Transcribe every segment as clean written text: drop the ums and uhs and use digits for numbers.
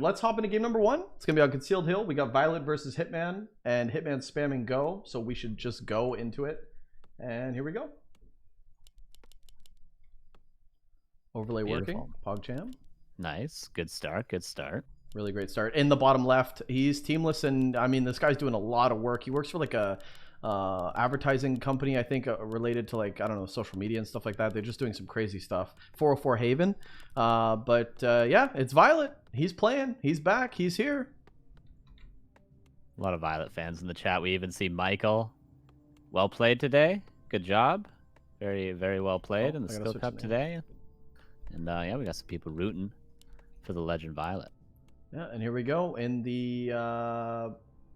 let's hop into game number 1. It's gonna be on Concealed Hill. We got viOLet versus Hitman, and Hitman spamming go, so we should just go into it. And here we go. Overlay Beautiful. working. PogCham. Nice. Good start. Good start. Really great start. In the bottom left, he's teamless, and I mean, this guy's doing a lot of work. He works for like a advertising company, I think, related to like, I don't know, social media and stuff like that. They're just doing some crazy stuff. 404 Haven. Yeah, it's viOLet. He's playing. He's back. He's here. A lot of viOLet fans in the chat. We even see Michael. Well played today. Good job. Very, very well played in the Skill Cup today. And yeah, we got some people rooting for the legend viOLet. Yeah, and here we go in the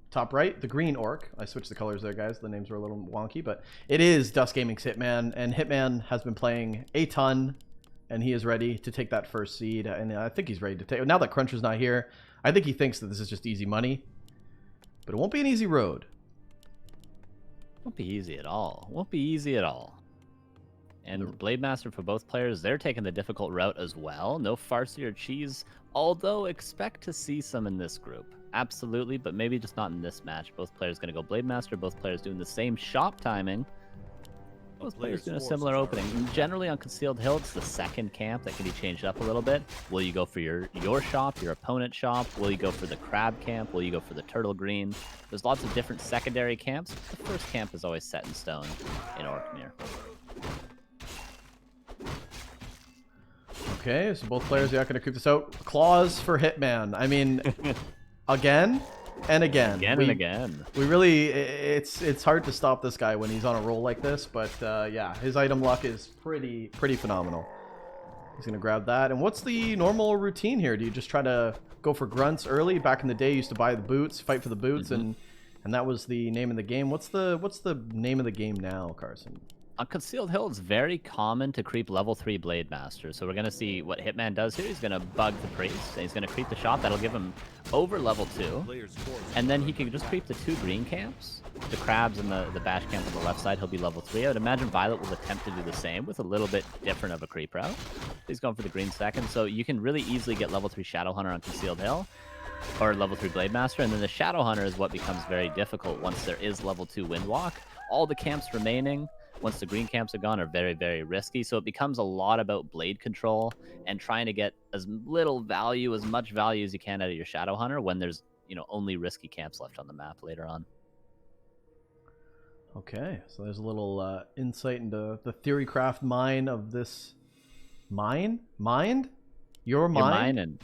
top right, the green orc. I switched the colors there, guys. The names were a little wonky, but it is DuSt Gaming's Hitman, and Hitman has been playing a ton, and he is ready to take that first seed. And I think he's ready to take. Now that Cruncher's not here, I think he thinks that this is just easy money, but it won't be an easy road. Won't be easy at all. Won't be easy at all. And Blade Master for both players, they're taking the difficult route as well. No Farsi or Cheese, although expect to see some in this group. Absolutely, but maybe just not in this match. Both players going to go Blade Master, both players doing the same shop timing. Both players doing a similar opening. And generally on Concealed Hill, it's the second camp that can be changed up a little bit. Will you go for your shop, your opponent's shop? Will you go for the crab camp? Will you go for the turtle green? There's lots of different secondary camps. The first camp is always set in stone in Orkneyr. Okay, so both players are going to creep this out. Claws for Hitman. I mean, again and again. Again and again. We really, it's hard to stop this guy when he's on a roll like this, but yeah, his item luck is pretty phenomenal. He's going to grab that. And what's the normal routine here? Do you just try to go for grunts early? Back in the day, you used to buy the boots, fight for the boots, and that was the name of the game. What's the name of the game now, Carson? On Concealed Hill, it's very common to creep level 3 Blade Master. So we're going to see what Hitman does here. He's going to bug the Priest, and he's going to creep the shop. That'll give him over level 2. And then he can just creep the 2 green camps. The crabs and the bash camp on the left side, he'll be level 3. I would imagine viOLet will attempt to do the same with a little bit different of a creep route. He's going for the green second. So you can really easily get level 3 Shadowhunter on Concealed Hill, or level 3 Blade Master. And then the Shadowhunter is what becomes very difficult once there is level 2 Windwalk. All the camps remaining, once the green camps are gone, are very, very risky. So it becomes a lot about blade control and trying to get as little value, as much value as you can out of your Shadowhunter when there's, you know, only risky camps left on the map later on. Okay, so there's a little insight into the theorycraft mind of this mind? You're mining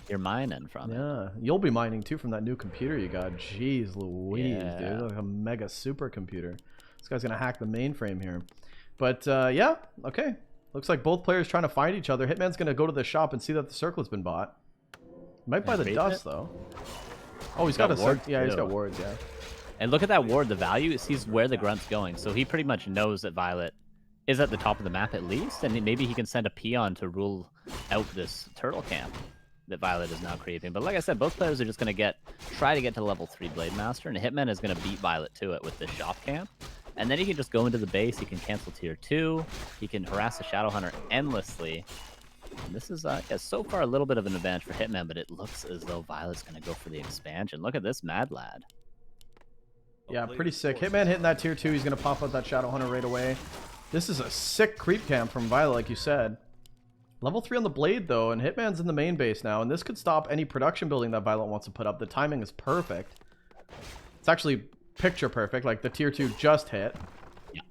from it. Yeah, you'll be mining too from that new computer you got. Jeez Louise, dude, like a mega supercomputer. This guy's gonna hack the mainframe here. But yeah, okay. Looks like both players trying to find each other. Hitman's gonna go to the shop and see that the circle has been bought. Might buy the DuSt though. Oh, he's got a circle. Yeah, he's got wards. Yeah. And look at that ward. The value is he's where the grunt's going, so he pretty much knows that viOLet is at the top of the map at least, and maybe he can send a peon to rule out this turtle camp that viOLet is now creeping. But like I said, both players are just gonna try to get to level 3 Blade Master, and Hitman is gonna beat viOLet to it with this shop camp. And then he can just go into the base, he can cancel tier 2, he can harass the Shadowhunter endlessly. And this is, yeah, so far a little bit of an advantage for Hitman, but it looks as though viOLet's going to go for the expansion. Look at this Mad Lad. Yeah, pretty sick. Hitman hitting that tier 2, he's going to pop out that Shadowhunter right away. This is a sick creep camp from viOLet, like you said. Level 3 on the Blade, though, and Hitman's in the main base now, and this could stop any production building that viOLet wants to put up. The timing is perfect. It's actually picture perfect, like the tier 2 just hit. Yeah.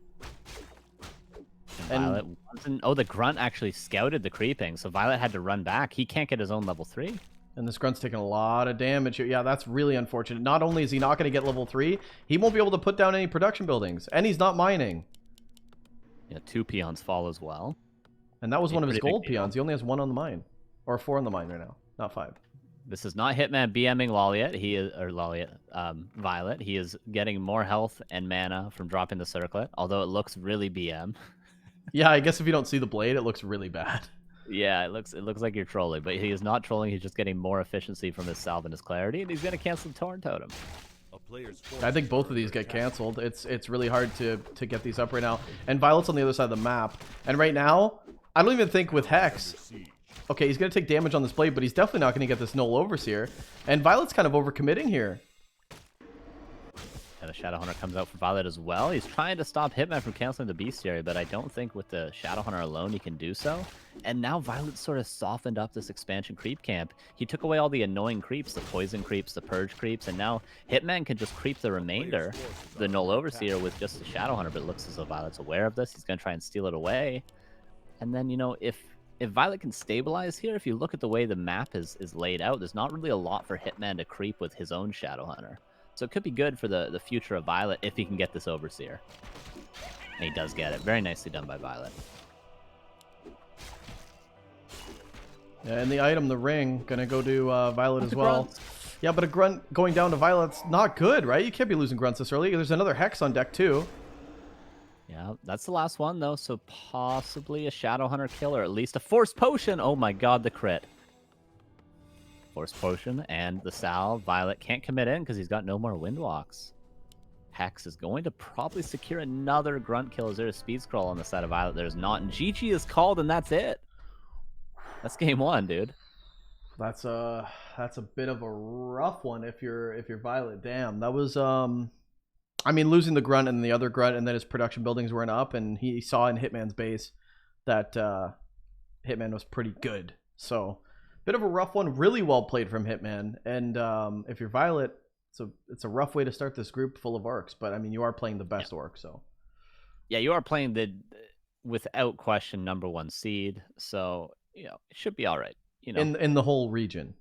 And viOLet wasn't, oh, the grunt actually scouted the creeping, so viOLet had to run back. He can't get his own level 3. And this grunt's taking a lot of damage here. Yeah, that's really unfortunate. Not only is he not going to get level 3, he won't be able to put down any production buildings, and he's not mining. Yeah, 2 peons fall as well. And that was one of his gold peons. He only has 1 on the mine, or 4 on the mine right now, not 5. This is not Hitman BMing Loliet. He is, or Loliet, viOLet. He is getting more health and mana from dropping the circlet, although it looks really BM. Yeah, I guess if you don't see the blade, it looks really bad. Yeah, it looks like you're trolling, but he is not trolling. He's just getting more efficiency from his salve and his clarity, and he's gonna cancel the Torn Totem. I think both of these get canceled. It's really hard to get these up right now. And viOLet's on the other side of the map. And right now, I don't even think with Hex, Okay, he's going to take damage on this blade, but he's definitely not going to get this null overseer. And viOLet's kind of overcommitting here. And the Shadowhunter comes out for viOLet as well. He's trying to stop Hitman from canceling the bestiary, but I don't think with the Shadowhunter alone he can do so. And now viOLet sort of softened up this expansion creep camp. He took away all the annoying creeps, the poison creeps, the purge creeps, and now Hitman can just creep the remainder, the null overseer, with just the Shadowhunter. But it looks as though viOLet's aware of this. He's going to try and steal it away. And then, you know, if viOLet can stabilize here, if you look at the way the map is laid out, there's not really a lot for Hitman to creep with his own Shadowhunter. So it could be good for the future of viOLet if he can get this Overseer. And he does get it. Very nicely done by viOLet. Yeah, and the item, the ring, gonna go to viOLet as well. Yeah, but a grunt going down to viOLet's not good, right? You can't be losing grunts this early. There's another Hex on deck too. Yeah, that's the last one though, so possibly a Shadowhunter kill, or at least a Force Potion. Oh my god, the crit. Force Potion and the salve. viOLet can't commit in because he's got no more Windwalks. Hex is going to probably secure another grunt kill. Is there a speed scroll on the side of viOLet? There's not, and GG is called, and that's it. That's game one, dude. That's a bit of a rough one if you're viOLet. Damn, that was I mean, losing the grunt and the other grunt, and then his production buildings weren't up, and he saw in Hitman's base that Hitman was pretty good. So, bit of a rough one. Really well played from Hitman. And if you're viOLet, it's a rough way to start this group full of orcs. But I mean, you are playing the best orc, so. Yeah, you are playing the, without question, #1 seed. So, you know, it should be all right. You know, in the whole region.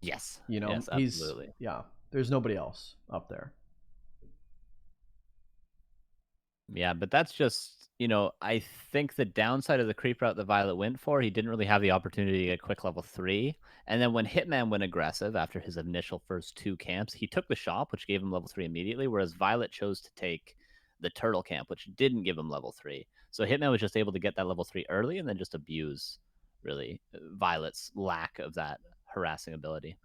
Yes. You know, yes, absolutely. Yeah. There's nobody else up there. Yeah, but that's just, you know, I think the downside of the creep route that viOLet went for, he didn't really have the opportunity to get quick level 3. And then when Hitman went aggressive after his initial first 2 camps, he took the shop, which gave him level 3 immediately, whereas viOLet chose to take the turtle camp, which didn't give him level 3. So Hitman was just able to get that level 3 early and then just abuse, really, viOLet's lack of that harassing ability.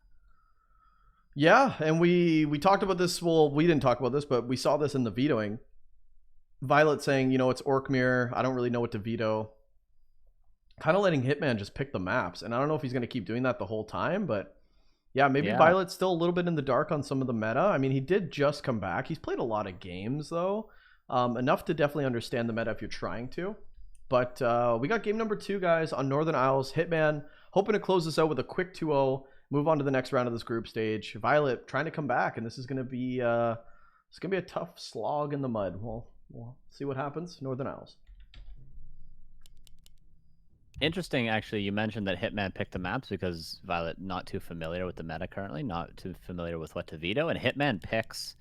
Yeah, and we talked about this. Well, we didn't talk about this, but we saw this in the vetoing. viOLet saying, you know, it's Orc Mirror. I don't really know what to veto. Kind of letting Hitman just pick the maps. And I don't know if he's going to keep doing that the whole time, but yeah, maybe viOLet's still a little bit in the dark on some of the meta. I mean, he did just come back. He's played a lot of games, though. Enough to definitely understand the meta if you're trying to. But we got game number 2, guys, on Northern Isles. Hitman hoping to close this out with a quick 2-0. Move on to the next round of this group stage. viOLet trying to come back, and this is going to be a tough slog in the mud. We'll see what happens. Northern Isles. Interesting, actually, you mentioned that Hitman picked the maps because viOLet not too familiar with the meta currently, not too familiar with what to veto, and Hitman picks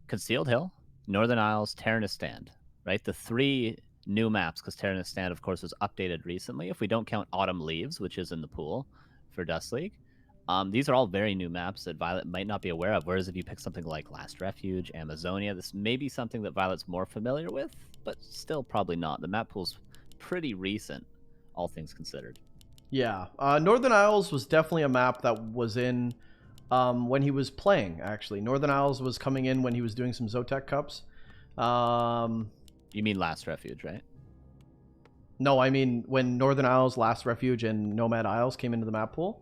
Concealed Hill, Northern Isles, Terranistan, right? The 3 new maps, because Terranistan, of course, was updated recently, if we don't count Autumn Leaves, which is in the pool for Dust League. These are all very new maps that viOLet might not be aware of, whereas if you pick something like Last Refuge, Amazonia, this may be something that viOLet's more familiar with, but still probably not. The map pool's pretty recent, all things considered. Yeah, Northern Isles was definitely a map that was in when he was playing, actually. Northern Isles was coming in when he was doing some Zotek Cups. You mean Last Refuge, right? No, I mean when Northern Isles, Last Refuge, and Nomad Isles came into the map pool.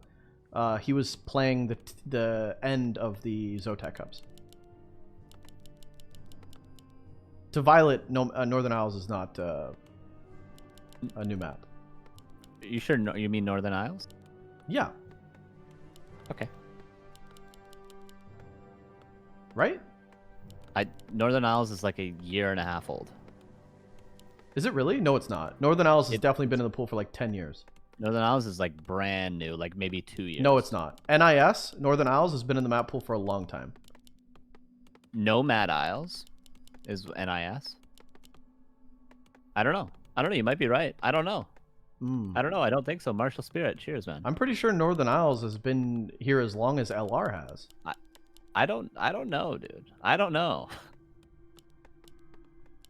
He was playing the end of the Zotek Cups. To viOLet, Northern Isles is not a new map. You sure you mean Northern Isles? Yeah. Okay. Right? Northern Isles is like a 1.5 years old. Is it really? No, it's not. Northern Isles has definitely been in the pool for like 10 years. Northern Isles is like brand new, like maybe 2 years. No, it's not. NIS, Northern Isles, has been in the map pool for a long time. Nomad Isles is NIS. I don't know. You might be right. I don't know. I don't know. I don't think so. Martial Spirit. Cheers, man. I'm pretty sure Northern Isles has been here as long as LR has. I don't know, dude. I don't know.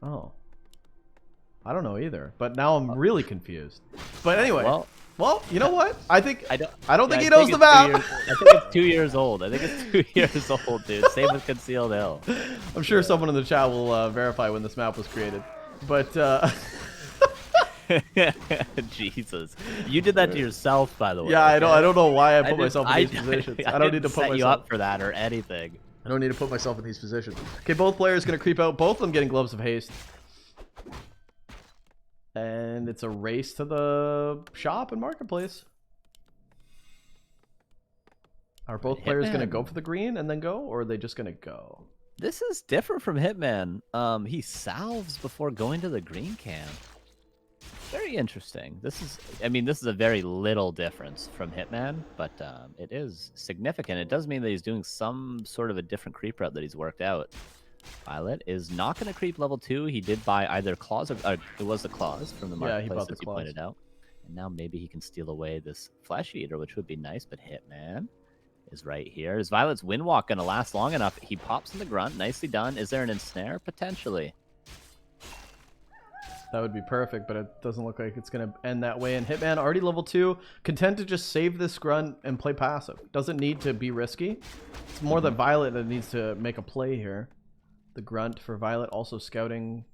Oh. I don't know either. But now I'm really confused. But anyway. Well, you know what? I don't think he knows the map. I think it's 2 years old. I think it's 2 years old, dude. Same with Concealed Hill. I'm sure someone in the chat will verify when this map was created. But Jesus, you did that to yourself, by the way. Yeah, okay? I don't know why I put myself in these positions. I don't need to put set myself you up for that or anything. I don't need to put myself in these positions. Okay, both players gonna creep out. Both of them getting gloves of haste. And it's a race to the shop and marketplace. Are both players going to go for the green and then go, or are they just going to go? This is different from Hitman. He salves before going to the green camp. Very interesting. This is, I mean, this is a very little difference from Hitman, but it is significant. It does mean that he's doing some sort of a different creep route that he's worked out. viOLet is not going to creep level 2. He did buy either claws or it was the claws from the marketplace, as you pointed out. And now maybe he can steal away this Flesh Eater, which would be nice, but Hitman is right here. Is viOLet's Windwalk going to last long enough? He pops in the grunt. Nicely done. Is there an ensnare? Potentially. That would be perfect, but it doesn't look like it's going to end that way. And Hitman, already level 2, content to just save this grunt and play passive. Doesn't need to be risky. It's more that viOLet that needs to make a play here. The grunt for viOLet also scouting.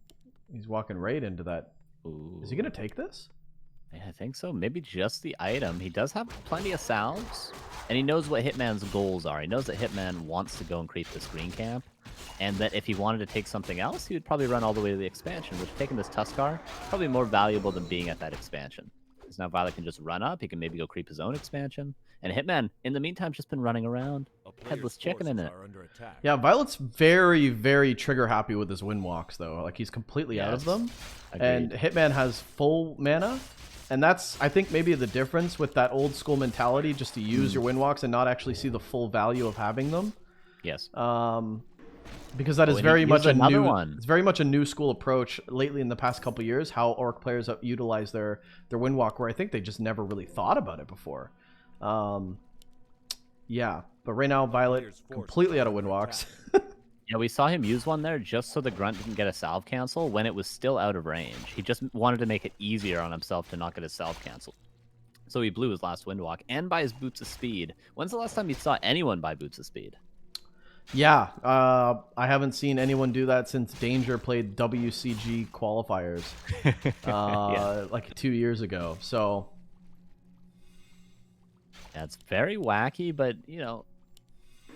He's walking right into that. Ooh. Is he going to take this? Yeah, I think so. Maybe just the item. He does have plenty of salves, and he knows what Hitman's goals are. He knows that Hitman wants to go and creep this green camp, and that if he wanted to take something else, he would probably run all the way to the expansion, which, taking this Tuskar, probably more valuable than being at that expansion. Because now viOLet can just run up. He can maybe go creep his own expansion. And Hitman, in the meantime, just been running around. Headless chicken in it. Yeah, viOLet's very, very trigger happy with his Windwalks, though. Like, he's completely out of them. Agreed. And Hitman has full mana. And that's, I think, maybe the difference with that old school mentality, just to use your Windwalks and not actually see the full value of having them. Yes. Because that is very much a new one. It's very much a new school approach lately in the past couple of years, how Orc players have utilized their Windwalk, where I think they just never really thought about it before. Yeah, but right now viOLet completely out of Windwalks. Yeah, we saw him use one there just so the grunt didn't get a salve cancel when it was still out of range. He just wanted to make it easier on himself to not get a salve cancel. So he blew his last Windwalk and buy his Boots of Speed. When's the last time you saw anyone buy Boots of Speed? Yeah, I haven't seen anyone do that since Danger played WCG qualifiers like 2 years ago. So yeah, it's very wacky, but you know,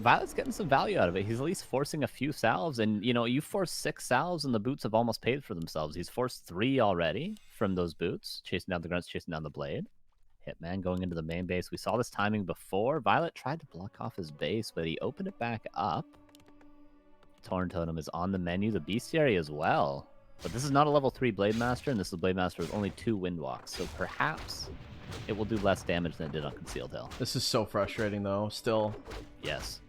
viOLet's getting some value out of it. He's at least forcing a few salves, and you know, you force 6 salves and the boots have almost paid for themselves. He's forced 3 already from those boots, chasing down the grunts, chasing down the blade. Hitman going into the main base. We saw this timing before. viOLet tried to block off his base, but he opened it back up. Torn Totem is on the menu. The Bestiary as well. But this is not a level 3 Blade Master, and this is a Blade Master with only 2 Windwalks. So perhaps it will do less damage than it did on Concealed Hill. This is so frustrating, though. Still. Yes.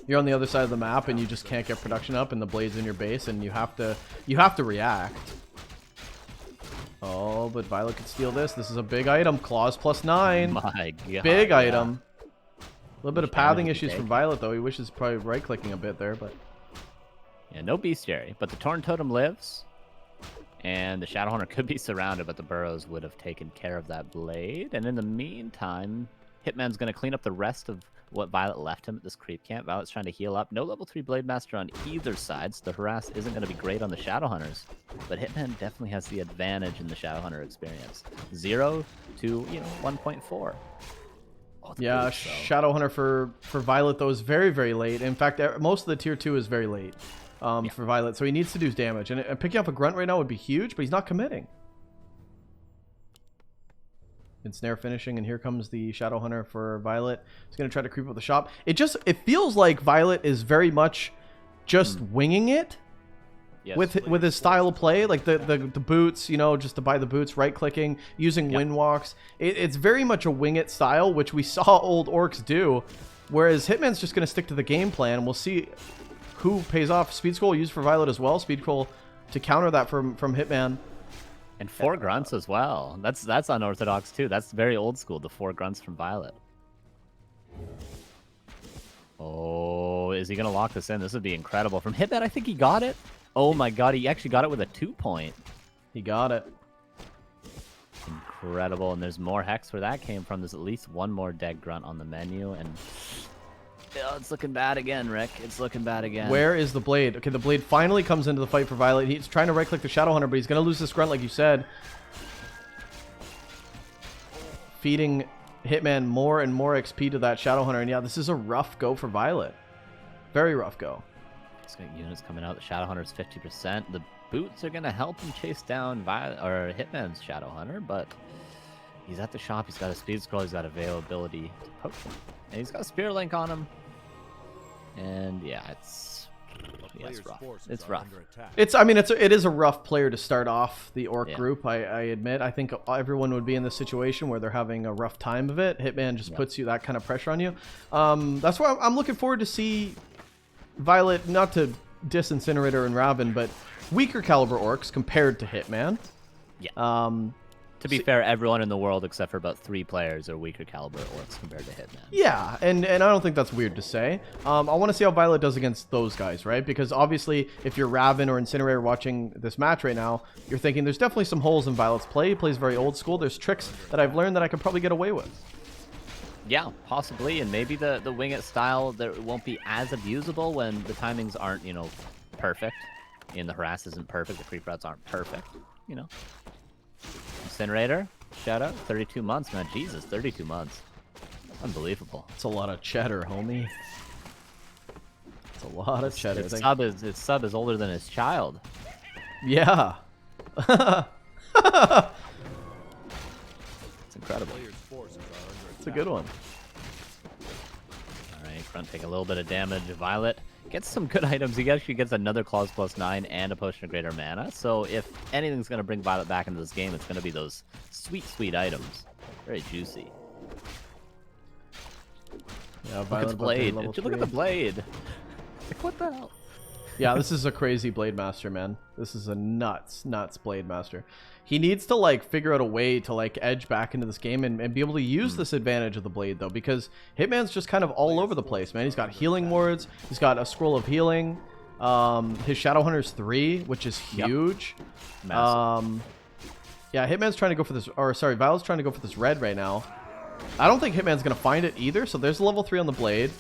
You're on the other side of the map, and you just can't get production up, and the blade's in your base, and you have to react. Oh, but viOLet could steal this. This is a big item. Claws +9. My God. Big item. A little bit of pathing issues from viOLet, though. He wishes probably right-clicking a bit there, but... Yeah, no Bestiary. But the Torn Totem lives. And the Shadowhunter could be surrounded, but the Burrows would have taken care of that blade. And in the meantime, Hitman's going to clean up the rest of what viOLet left him at this creep camp. viOLet's trying to heal up. No level 3 Blade Master on either side, so the harass isn't going to be great on the Shadowhunters. But Hitman definitely has the advantage in the Shadowhunter experience. 0 to, you know, 1.4. Oh, yeah, Shadowhunter for viOLet, though, is very, very late. In fact, most of the tier 2 is very late for viOLet, so he needs to do damage. And picking up a grunt right now would be huge, but he's not committing. Ensnare finishing, and here comes the Shadowhunter for viOLet. He's going to try to creep up the shop. It feels like viOLet is very much just winging it. Yes, with his style of play, like the boots, you know, just to buy the boots, right-clicking, using Windwalks. It's very much a wing it style, which we saw old Orcs do, whereas Hitman's just going to stick to the game plan. We'll see who pays off. Speed Scroll used for viOLet as well. Speed Scroll to counter that from Hitman. And 4 grunts as well. That's unorthodox too. That's very old school, the 4 grunts from viOLet. Oh, is he going to lock this in? This would be incredible. From Hitman, I think he got it. Oh my God, he actually got it with a 2-point. He got it. Incredible, and there's more hex where that came from. There's at least one more dead grunt on the menu, and oh, it's looking bad again, Rick. It's looking bad again. Where is the blade? Okay, the blade finally comes into the fight for viOLet. He's trying to right-click the Shadowhunter, but he's going to lose this grunt, like you said. feeding Hitman more and more XP to that Shadowhunter. And yeah, this is a rough go for viOLet. Very rough go. He's got units coming out. The Shadowhunter's 50%. The boots are going to help him chase down Hitman's Shadowhunter, but he's at the shop. He's got a speed scroll. He's got availability to poke him. And he's got a Spirit Link on him. And yeah, it's rough. It's rough. It is a rough player to start off the Orc group. I admit. I think everyone would be in this situation where they're having a rough time of it. Hitman just puts you that kind of pressure on you. That's why I'm looking forward to see viOLet, not to diss Incinerator and Raven, but weaker caliber Orcs compared to Hitman. Yeah. To be fair, everyone in the world except for about 3 players are weaker caliber Orcs compared to Hitman. Yeah, and I don't think that's weird to say. I want to see how viOLet does against those guys, right? Because obviously, if you're Raven or Incinerator watching this match right now, you're thinking there's definitely some holes in viOLet's play. He plays very old school. There's tricks that I've learned that I could probably get away with. Yeah, possibly, and maybe the wing it style that won't be as abusable when the timings aren't, perfect. And the harass isn't perfect, the creep routes aren't perfect, Incinerator, shout out, 32 months, man. Jesus, 32 months. Unbelievable. It's a lot of cheddar, homie. It's a lot of cheddar. His sub is older than his child. Yeah. It's incredible. It's a good one. Alright, front take a little bit of damage. viOLet gets some good items. He actually gets another Claws +9 and a Potion of Greater Mana. So if anything's going to bring viOLet back into this game, it's going to be those sweet, sweet items. Very juicy. Yeah, look at the blade. Look at the blade. Like, what the hell? Yeah, this is a crazy Blade Master, man. This is a nuts Blade Master. He needs to, figure out a way to, edge back into this game and be able to use this advantage of the Blade, though, because Hitman's just kind of all over the place, man. He's got healing wards. He's got a Scroll of Healing. His Shadowhunter's 3, which is huge. Yep. Yeah, Hitman's trying to go for this, or sorry, viOLet's trying to go for this red right now. I don't think Hitman's going to find it either, so there's a level 3 on the Blade.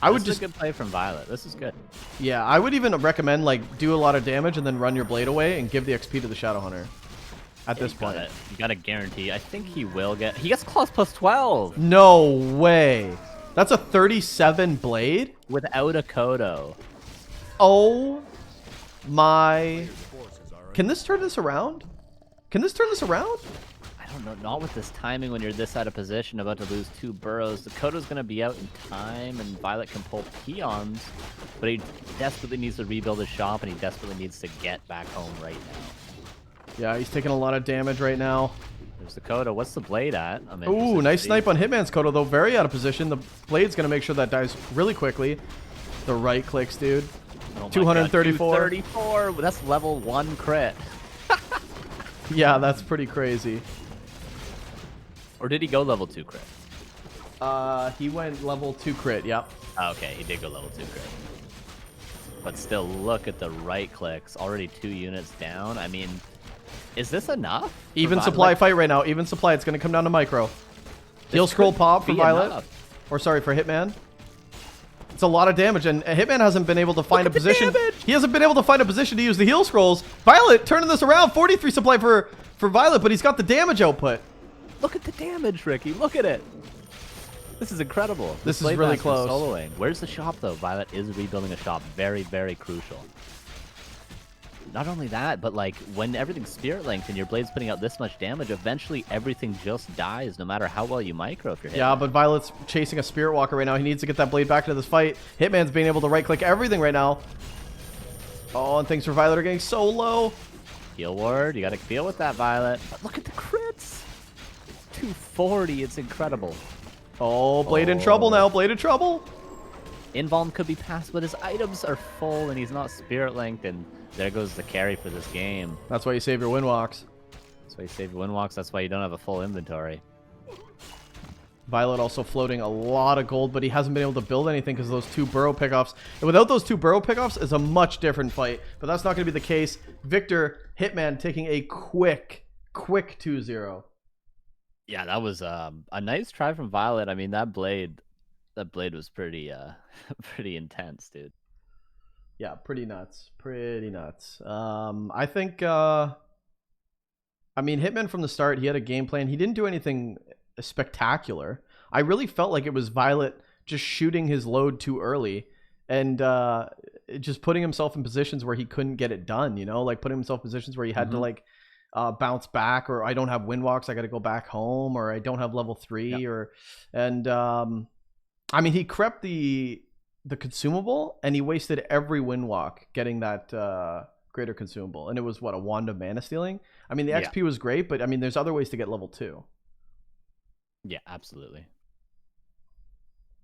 This is a good play from viOLet. This is good. Yeah, I would even recommend do a lot of damage and then run your blade away and give the XP to the Shadowhunter. At this point, you gotta guarantee. I think he will get. He gets Claws +12. No way. That's a 37 blade without a Kodo. Oh my! Can this turn this around? Can this turn this around? I don't know, not with this timing when you're this out of position, about to lose 2 burrows. The Kodo's going to be out in time, and viOLet can pull peons, but he desperately needs to rebuild his shop, and he desperately needs to get back home right now. Yeah, he's taking a lot of damage right now. There's the Kodo. What's the blade at? Ooh, nice snipe on Hitman's Kodo, though. Very out of position. The blade's going to make sure that dies really quickly. The right clicks, dude. Oh 234. 234. That's level 1 crit. Yeah, that's pretty crazy. Or did he go level 2 crit? He went level 2 crit, yep. Oh, okay, he did go level 2 crit. But still, look at the right clicks. Already 2 units down. I mean, is this enough? Even supply fight right now. Even supply. It's going to come down to micro. Heal scroll pop for viOLet. Or sorry, for Hitman. It's a lot of damage, and Hitman hasn't been able to find a position. He hasn't been able to find a position to use the heal scrolls. viOLet turning this around. 43 supply for viOLet, but he's got the damage output. Look at the damage, Ricky. Look at it. This is incredible. This is really close. Soloing. Where's the shop, though? viOLet is rebuilding a shop. Very, very crucial. Not only that, but when everything's Spirit Linked and your blade's putting out this much damage, eventually everything just dies, no matter how well you micro if you're hitting. Yeah, but viOLet's chasing a Spirit Walker right now. He needs to get that blade back into this fight. Hitman's being able to right-click everything right now. Oh, and things for viOLet are getting so low. Heal ward. You got to deal with that, viOLet. But look at the crits. 240. It's incredible. Oh, blade in trouble now. Blade in trouble. Invuln could be passed, but his items are full, and he's not Spirit Linked, and there goes the carry for this game. That's why you save your Windwalks. That's why you save your Windwalks. That's why you don't have a full inventory. viOLet also floating a lot of gold, but he hasn't been able to build anything because of those 2 burrow pickoffs. And without those 2 burrow pickoffs, it's a much different fight. But that's not going to be the case. Victor, Hitman taking a quick 2-0. Yeah, that was a nice try from viOLet. I mean, that blade was pretty pretty intense, dude. Yeah, pretty nuts. I I mean, Hitman from the start, he had a game plan. He didn't do anything spectacular. I really felt like it was viOLet just shooting his load too early and just putting himself in positions where he couldn't get it done, you know, like putting himself in positions where he had to like bounce back, or I don't have windwalks, I got to go back home, or I don't have level 3 or, and I mean, he crept the consumable and he wasted every windwalk getting that greater consumable, and it was what, a wand of mana stealing. I mean, the XP was great, but I mean, there's other ways to get level 2. Yeah, absolutely.